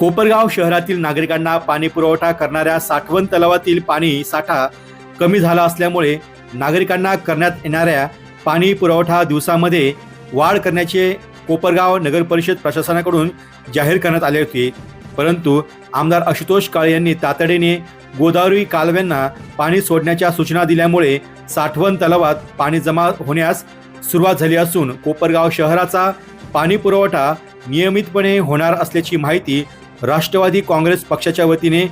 कोपरगाव शहरातील नागरिकांना पाणी पुरवठा करणाऱ्या साठवण तलावातील पाणी साठा कमी झाला असल्यामुळे नागरिकांना करण्यात येणाऱ्या पाणी पुरवठा दिवसामध्ये वाढ करण्याचे कोपरगाव नगर परिषद प्रशासनाकडून जाहीर करण्यात आले होते। परंतु आमदार आशुतोष काळे यांनी तातडीने गोदावरी कालव्यांना पाणी सोडण्याच्या सूचना दिल्यामुळे साठवण तलावात पाणी जमा होण्यास सुरुवात झाली असून कोपरगाव शहराचा पाणी पुरवठा नियमितपणे होणार असल्याची माहिती राष्ट्रवादी काँग्रेस पक्षाच्या वतीने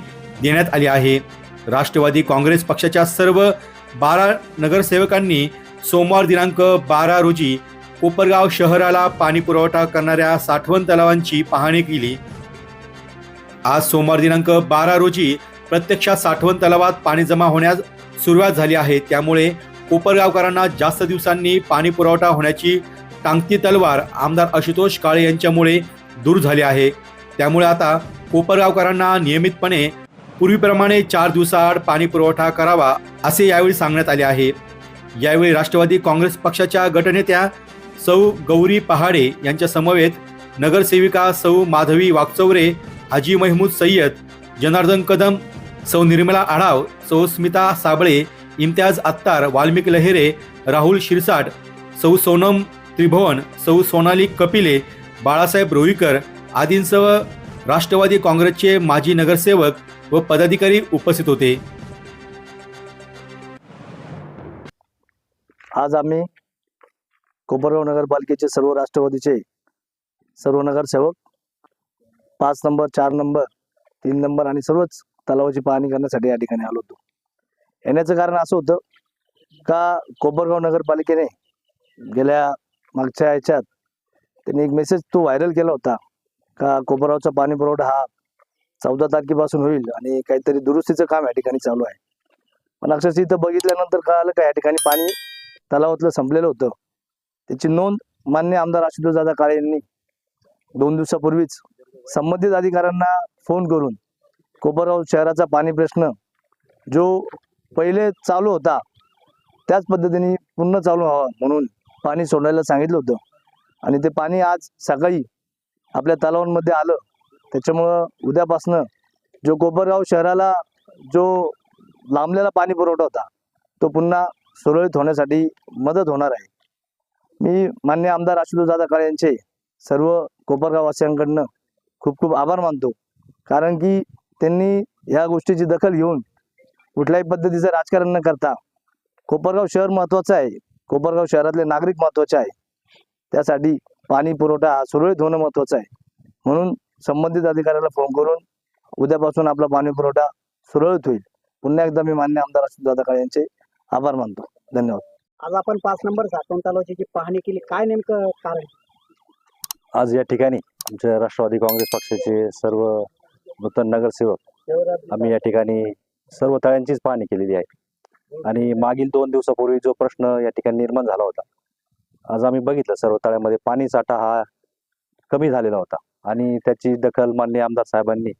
देण्यात आली आहे। राष्ट्रवादी काँग्रेस पक्षाच्या सर्व 12 नगरसेवकांनी सोमवार दिनांक 12 रोजी कोपरगाव शहराला पाणी पुरवठा करणाऱ्या साठवण तलावांची पाहणी केली। आज सोमवार दिनांक 12 रोजी प्रत्यक्षात साठवण तलावात पाणी जमा होण्यास सुरुवात झाली आहे। त्यामुळे कोपरगावकरांना जास्त दिवसांनी पाणी पुरवठा होण्याची टांगती तलवार आमदार आशुतोष काळे यांच्यामुळे दूर झाली आहे। त्यामुळे आता कोपरगावकरांना नियमितपणे पूर्वीप्रमाणे 4 दिवसाआड पाणी पुरवठा करावा असे यावेळी सांगण्यात आले आहे। यावेळी राष्ट्रवादी काँग्रेस पक्षाच्या गटनेत्या सौ गौरी पहाडे यांच्या समवेत नगरसेविका सौ माधवी वाकचौरे, हाजी महमूद सय्यद, जनार्दन कदम, सौ निर्मला आढाव, सौ स्मिता साबळे, इम्तियाज अत्तार, वाल्मिक लहेरे, राहुल शिरसाट, सौ सोनम त्रिभुवन, सौ सोनाली कपिले, बाळासाहेब रोईकर आदींसह राष्ट्रवादी काँग्रेसचे माजी नगरसेवक व पदाधिकारी उपस्थित होते। आज आम्ही कोपरगाव नगरपालिकेचे सर्व राष्ट्रवादीचे सर्व नगरसेवक 5 नंबर, 4 नंबर, 3 नंबर आणि सर्वच तलावाची पाहणी करण्यासाठी या ठिकाणी आलो होतो। येण्याचं कारण असं होतं का कोपरगाव नगरपालिकेने गेल्या मागच्या ह्याच्यात त्यांनी एक मेसेज तो व्हायरल केला होता का कोपरगावचा पाणी पुरवठा हा 14 तारखेपासून होईल आणि काहीतरी दुरुस्तीचं काम या ठिकाणी चालू आहे। पण अक्षरशः इथं बघितल्यानंतर कळालं का या ठिकाणी पाणी तलावातलं संपलेलं होतं। त्याची नोंद मान्य आमदार आशुतोष दादा काळे यांनी 2 दिवसापूर्वीच संबंधित अधिकाऱ्यांना फोन करून कोपरगाव शहराचा पाणी प्रश्न जो पहिले चालू होता त्याच पद्धतीने पुन्हा चालू व्हावा म्हणून पाणी सोडायला सांगितलं होतं आणि ते पाणी आज सकाळी आपल्या तलावांमध्ये आलं। त्याच्यामुळं उद्यापासनं जो कोपरगाव शहराला जो लांबलेला पाणी पुरवठा होता तो पुन्हा सुरळीत होण्यासाठी मदत होणार आहे। मी मान्य आमदार आशुतोष दादा काळे यांचे सर्व कोपरगाव वासियांकडनं खूप खूप आभार मानतो, कारण की त्यांनी ह्या गोष्टीची दखल घेऊन कुठल्याही पद्धतीचं राजकारण न करता कोपरगाव शहर महत्त्वाचं आहे, कोपरगाव शहरातले नागरिक महत्त्वाचे आहे, त्यासाठी पाणी पुरवठा सुरळीत होणं महत्त्वाचं आहे। म्हणून संबंधित अधिकाऱ्याला फोन करून उद्यापासून आपला पाणी पुरवठा सुरळीत होईल। पुन्हा एकदा मी मान्य आमदार आशुतोष दादा काळे यांचे आभार मानतो। धन्यवाद। आज आपण 5 नंबर साठवण तलावाची जी पाहणी केली, काय नेमकं कारण? आज या ठिकाणी आमच्या राष्ट्रवादी काँग्रेस पक्षाचे सर्व नूतन नगरसेवक आम्ही या ठिकाणी सर्व तळ्यांचीच पाहणी केलेली आहे आणि मागील 2 दिवसापूर्वी जो प्रश्न या ठिकाणी निर्माण झाला होता, आज आम्ही बघितलं सर्व तळ्यामध्ये पाणी साठा हा कमी झालेला होता आणि त्याची दखल माननीय आमदार साहेबांनी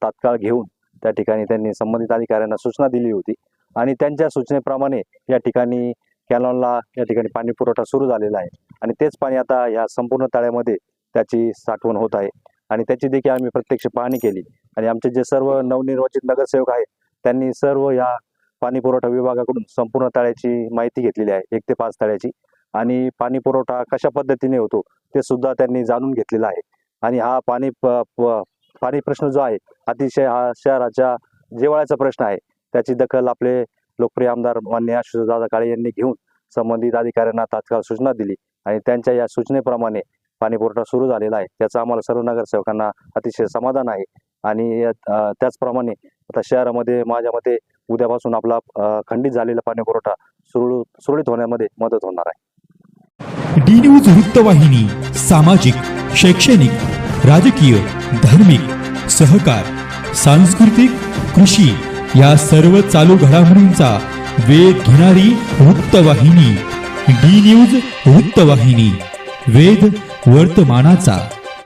तात्काळ घेऊन त्या ठिकाणी त्यांनी संबंधित अधिकाऱ्यांना सूचना दिली होती आणि त्यांच्या सूचनेप्रमाणे या ठिकाणी कॅनॉनला या ठिकाणी पाणी पुरवठा सुरू झालेला आहे आणि तेच पाणी आता या संपूर्ण तळ्यामध्ये त्याची साठवण होत आहे आणि त्याची देखील आम्ही प्रत्यक्ष पाहणी केली आणि आमचे जे सर्व नवनिर्वाचित नगरसेवक आहेत त्यांनी सर्व या पाणी पुरवठा विभागाकडून संपूर्ण तळ्याची माहिती घेतलेली आहे, 1 ते 5 तळ्याची, आणि पाणी पुरवठा कशा पद्धतीने होतो ते सुद्धा त्यांनी जाणून घेतलेला आहे आणि हा पाणी प्रश्न जो आहे अतिशय हा शहराच्या जिव्हाळ्याचा प्रश्न आहे। त्याची दखल आपले लोकप्रिय आमदार माननीय आशुतोष दादा काळे यांनी घेऊन संबंधित अधिकाऱ्यांना तात्काळ सूचना दिली आणि त्यांच्या या सूचनेप्रमाणे पाणी पुरवठा सुरू झालेला आहे। त्याचा आम्हाला सर्व नगरसेवकांना अतिशय समाधान आहे आणि त्याचप्रमाणे आता शहरामध्ये माझ्या मते उद्यापासून आपला खंडित झालेला पाणी पुरवठा सुरळीत होण्यामध्ये मदत होणार आहे। डी न्यूज वृत्तवाहिनी सामाजिक, शैक्षणिक, राजकीय, धार्मिक, सहकार, सांस्कृतिक, कृषी या सर्व चालू घडामोडींचा वेध घेणारी वृत्तवाहिनी डी न्यूज वृत्तवाहिनी, वेध वर्तमानाचा।